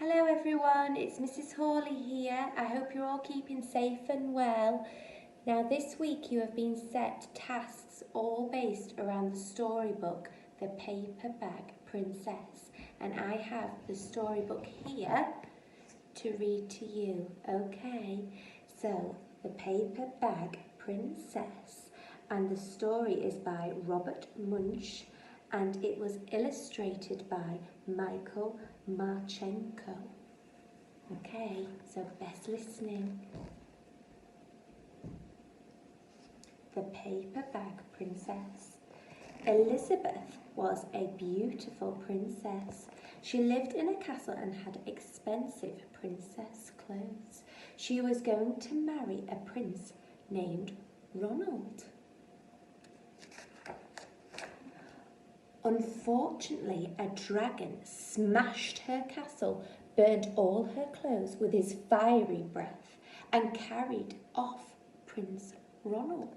Hello everyone, it's Mrs. Hawley here. I hope you're all keeping safe and well. Now this week you have been set tasks all based around the storybook, The Paper Bag Princess. And I have the storybook here to read to you, okay? So, The Paper Bag Princess, and the story is by Robert Munsch, and it was illustrated by Michael Marchenko. Okay, so best listening. The Paper Bag Princess. Elizabeth was a beautiful princess. She lived in a castle and had expensive princess clothes. She was going to marry a prince named Ronald. Unfortunately, a dragon smashed her castle, burnt all her clothes with his fiery breath, and carried off Prince Ronald.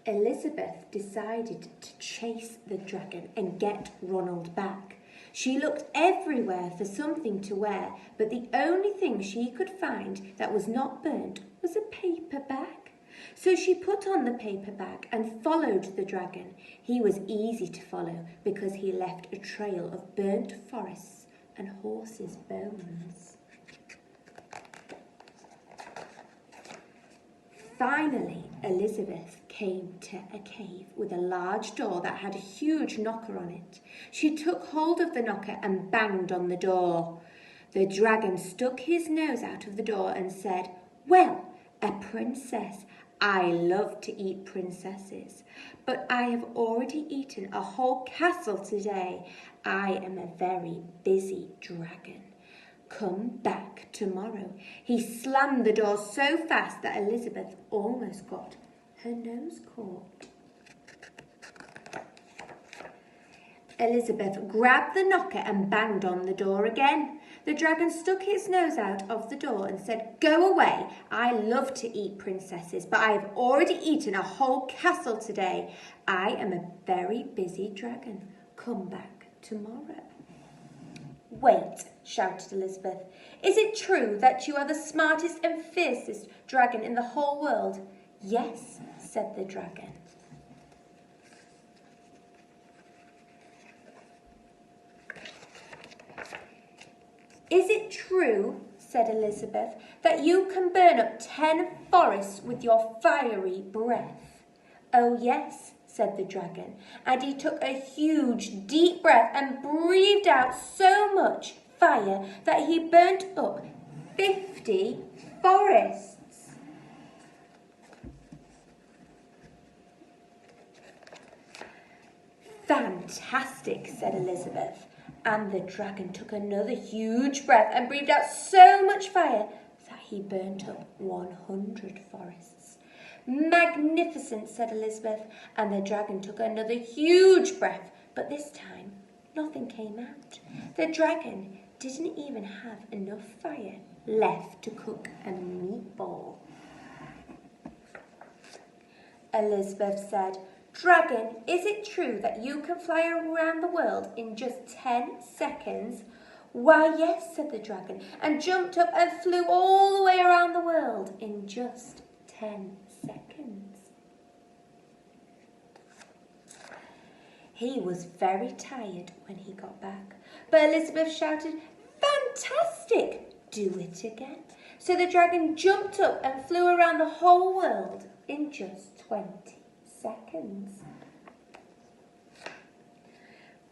Elizabeth decided to chase the dragon and get Ronald back. She looked everywhere for something to wear, but the only thing she could find that was not burnt was a paper bag. So she put on the paper bag and followed the dragon. He was easy to follow because he left a trail of burnt forests and horses' bones. Finally, Elizabeth came to a cave with a large door that had a huge knocker on it. She took hold of the knocker and banged on the door. The dragon stuck his nose out of the door and said, "Well, a princess. I love to eat princesses, but I have already eaten a whole castle today. I am a very busy dragon. Come back tomorrow." He slammed the door so fast that Elizabeth almost got her nose caught. Elizabeth grabbed the knocker and banged on the door again. The dragon stuck his nose out of the door and said, "Go away. I love to eat princesses, but I have already eaten a whole castle today. I am a very busy dragon. Come back tomorrow." "Wait," shouted Elizabeth. "Is it true that you are the smartest and fiercest dragon in the whole world?" "Yes," said the dragon. "Is it true," said Elizabeth, "that you can burn up 10 forests with your fiery breath?" "Oh yes," said the dragon, and he took a huge deep breath and breathed out so much fire that he burnt up 50 forests. "Fantastic," said Elizabeth. And the dragon took another huge breath and breathed out so much fire that he burnt up 100 forests. "Magnificent," said Elizabeth, and the dragon took another huge breath, but this time nothing came out. The dragon didn't even have enough fire left to cook a meatball. Elizabeth said, "Dragon, is it true that you can fly around the world in just 10 seconds? "Why, yes," said the dragon, and jumped up and flew all the way around the world in just 10 seconds. He was very tired when he got back, but Elizabeth shouted, "Fantastic! Do it again." So the dragon jumped up and flew around the whole world in just 20 seconds.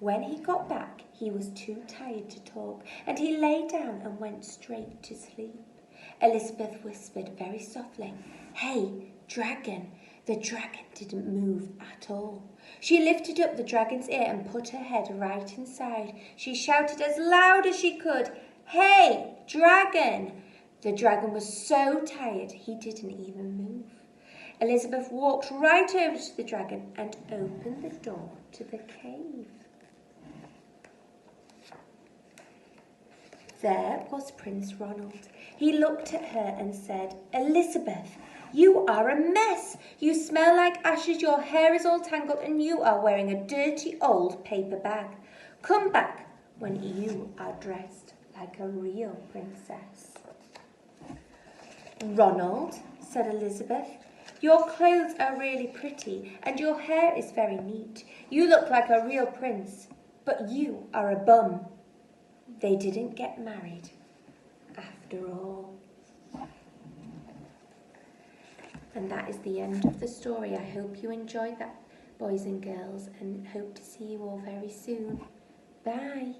When he got back, he was too tired to talk, and he lay down and went straight to sleep. Elizabeth whispered very softly, "Hey, dragon." The dragon didn't move at all. She lifted up the dragon's ear and put her head right inside. She shouted as loud as she could, "Hey, dragon." The dragon was so tired he didn't even move. Elizabeth walked right over to the dragon and opened the door to the cave. There was Prince Ronald. He looked at her and said, "Elizabeth, You are a mess. You smell like ashes, your hair is all tangled, and you are wearing a dirty old paper bag. Come back when you are dressed like a real princess. Ronald, said Elizabeth, your clothes are really pretty and your hair is very neat. You look like a real prince, but you are a bum. They didn't get married after all. And that is the end of the story. I hope you enjoyed that, boys and girls, and hope to see you all very soon. Bye.